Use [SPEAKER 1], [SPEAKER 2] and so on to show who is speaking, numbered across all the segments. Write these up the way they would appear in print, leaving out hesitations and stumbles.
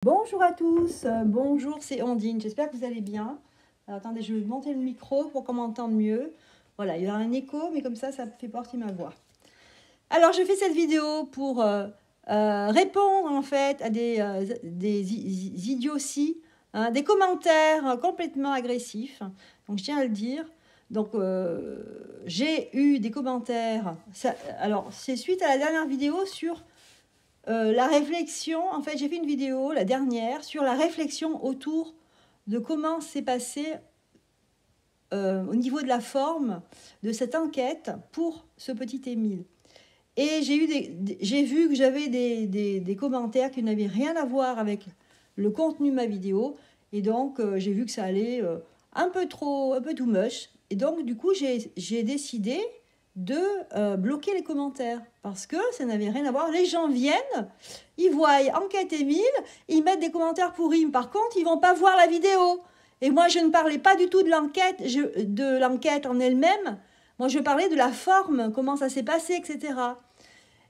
[SPEAKER 1] Bonjour à tous, bonjour, c'est Ondine, j'espère que vous allez bien. Alors, attendez, je vais monter le micro pour qu'on m'entende mieux. Voilà, il y aura un écho, mais comme ça fait porter ma voix. Alors, je fais cette vidéo pour répondre en fait à des idioties, hein, des commentaires complètement agressifs. Donc, je tiens à le dire. Donc, j'ai eu des commentaires. Alors, c'est suite à la dernière vidéo sur la réflexion. En fait, j'ai fait une vidéo, la dernière, sur la réflexion autour de comment s'est passé au niveau de la forme de cette enquête pour ce petit Émile. Et j'ai vu que j'avais des commentaires qui n'avaient rien à voir avec le contenu de ma vidéo. Et donc, j'ai vu que ça allait un peu too much. Et donc, du coup, j'ai décidé de bloquer les commentaires. Parce que ça n'avait rien à voir. Les gens viennent, ils voient Enquête Émile, ils mettent des commentaires pourris. Par contre, ils ne vont pas voir la vidéo. Et moi, je ne parlais pas du tout de l'enquête en elle-même. Moi, je parlais de la forme, comment ça s'est passé, etc.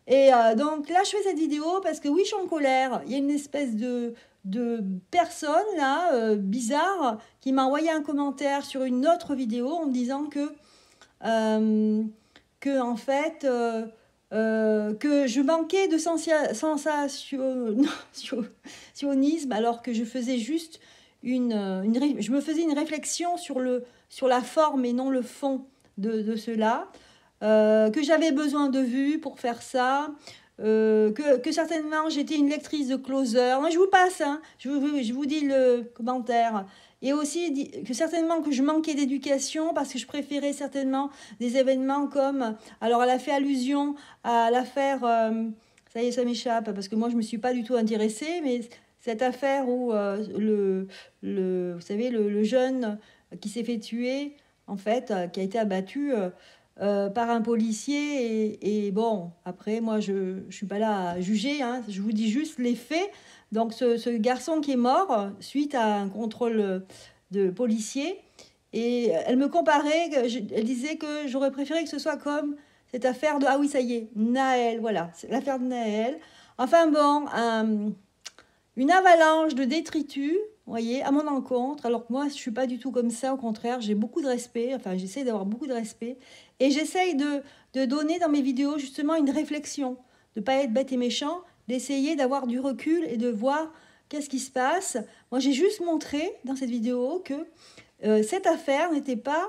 [SPEAKER 1] Et donc là, je fais cette vidéo parce que oui, je suis en colère. Il y a une espèce de personne là, bizarre, qui m'a envoyé un commentaire sur une autre vidéo en me disant que en fait, que je manquais de sensationnisme alors que je faisais juste je me faisais une réflexion sur la forme et non le fond de cela. Que j'avais besoin de vues pour faire ça, que certainement j'étais une lectrice de closer. Moi, je vous passe, hein, je vous dis le commentaire. Et aussi que certainement que je manquais d'éducation parce que je préférais certainement des événements comme... Alors, elle a fait allusion à l'affaire... ça y est, ça m'échappe parce que moi, je ne me suis pas du tout intéressée, mais cette affaire où vous savez, le jeune qui s'est fait tuer, en fait, qui a été abattu... par un policier et bon, après moi je suis pas là à juger, hein, je vous dis juste les faits. Donc ce garçon qui est mort suite à un contrôle de policier, et elle me comparait, elle disait que j'aurais préféré que ce soit comme cette affaire de, ah oui ça y est, Naël, voilà, c'est l'affaire de Naël. Enfin bon, une avalanche de détritus, vous voyez, à mon encontre, alors que moi, je ne suis pas du tout comme ça, au contraire, j'ai beaucoup de respect, enfin, j'essaie d'avoir beaucoup de respect, et j'essaye de donner dans mes vidéos, justement, une réflexion, de ne pas être bête et méchant, d'essayer d'avoir du recul et de voir qu'est-ce qui se passe. Moi, j'ai juste montré, dans cette vidéo, que cette affaire n'était pas,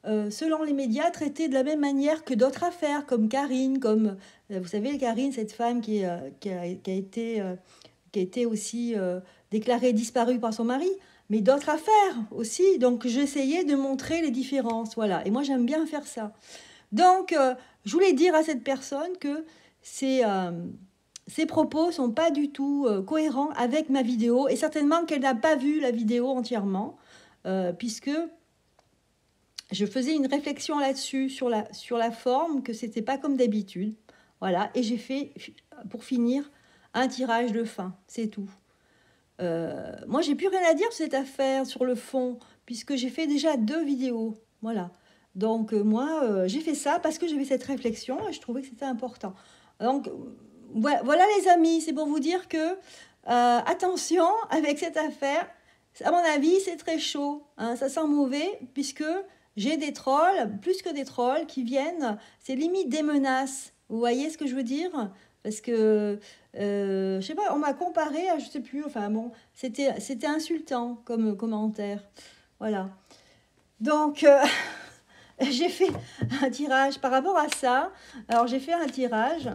[SPEAKER 1] selon les médias, traitée de la même manière que d'autres affaires, comme Karine, comme, vous savez, Karine, cette femme qui a été aussi déclarée disparue par son mari, mais d'autres affaires aussi. Donc, j'essayais de montrer les différences. Voilà. Et moi, j'aime bien faire ça. Donc, je voulais dire à cette personne que ses propos ne sont pas du tout cohérents avec ma vidéo, et certainement qu'elle n'a pas vu la vidéo entièrement, puisque je faisais une réflexion là-dessus, sur la forme, que ce n'était pas comme d'habitude. Voilà. Et j'ai fait, pour finir, un tirage de fin. C'est tout. Moi, j'ai plus rien à dire sur cette affaire, sur le fond, puisque j'ai fait déjà 2 vidéos. Voilà. Donc, moi, j'ai fait ça parce que j'avais cette réflexion et je trouvais que c'était important. Donc, voilà les amis, c'est pour vous dire que, attention avec cette affaire, à mon avis, c'est très chaud. Hein, ça sent mauvais, puisque j'ai des trolls, plus que des trolls, qui viennent, c'est limite des menaces. Vous voyez ce que je veux dire ? Parce que, je sais pas, on m'a comparé à, je sais plus, enfin bon, c'était insultant comme commentaire. Voilà. Donc, j'ai fait un tirage par rapport à ça. Alors, j'ai fait un tirage,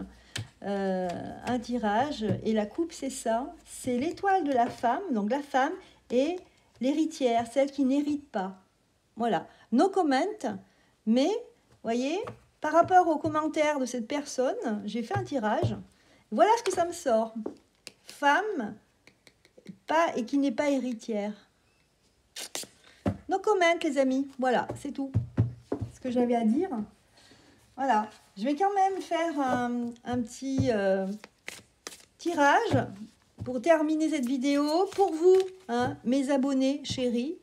[SPEAKER 1] et la coupe, c'est ça. C'est l'étoile de la femme, donc la femme, et l'héritière, celle qui n'hérite pas. Voilà. No comment, mais, voyez, par rapport aux commentaires de cette personne, j'ai fait un tirage. Voilà ce que ça me sort. Femme pas et qui n'est pas héritière. No comment, les amis. Voilà, c'est tout ce que j'avais à dire. Voilà. Je vais quand même faire un petit tirage pour terminer cette vidéo. Pour vous, hein, mes abonnés chéris,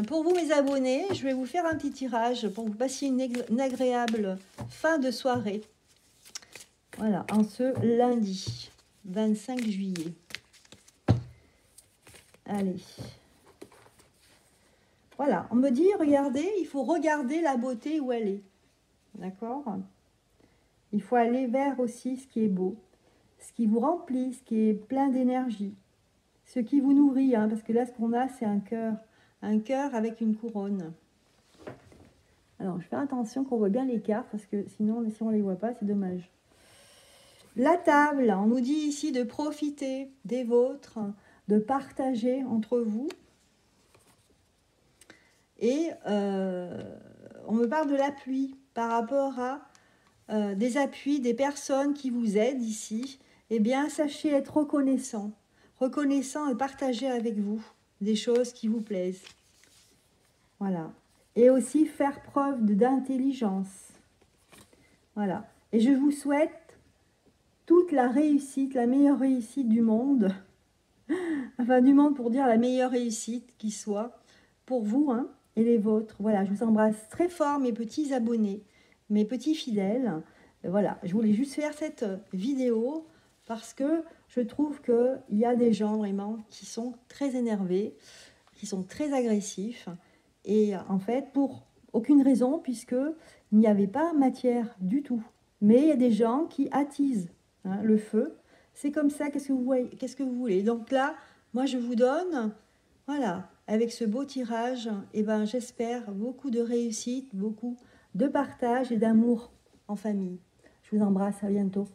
[SPEAKER 1] pour vous, mes abonnés, je vais vous faire un petit tirage pour que vous passiez une agréable fin de soirée. Voilà, en ce lundi 25 juillet. Allez. Voilà, on me dit, regardez, il faut regarder la beauté où elle est. D'accord? Il faut aller vers aussi ce qui est beau, ce qui vous remplit, ce qui est plein d'énergie, ce qui vous nourrit, hein, parce que là, ce qu'on a, c'est un cœur avec une couronne. Alors, je fais attention qu'on voit bien les cartes, parce que sinon, si on ne les voit pas, c'est dommage. La table, on nous dit ici de profiter des vôtres, de partager entre vous. Et on me parle de l'appui par rapport à des appuis, des personnes qui vous aident ici. Eh bien, sachez être reconnaissant et partager avec vous des choses qui vous plaisent. Voilà. Et aussi faire preuve d'intelligence. Voilà. Et je vous souhaite toute la réussite, la meilleure réussite du monde. Enfin, du monde pour dire la meilleure réussite qui soit pour vous, hein, et les vôtres. Voilà, je vous embrasse très fort, mes petits abonnés, mes petits fidèles. Voilà, je voulais juste faire cette vidéo parce que je trouve qu'il y a des gens vraiment qui sont très énervés, qui sont très agressifs. Et en fait, pour aucune raison, puisqu'il n'y avait pas matière du tout. Mais il y a des gens qui attisent, hein, le feu. C'est comme ça, qu'est-ce que vous voulez? Donc là, moi je vous donne, voilà, avec ce beau tirage, eh ben, j'espère beaucoup de réussite, beaucoup de partage et d'amour en famille. Je vous embrasse, à bientôt.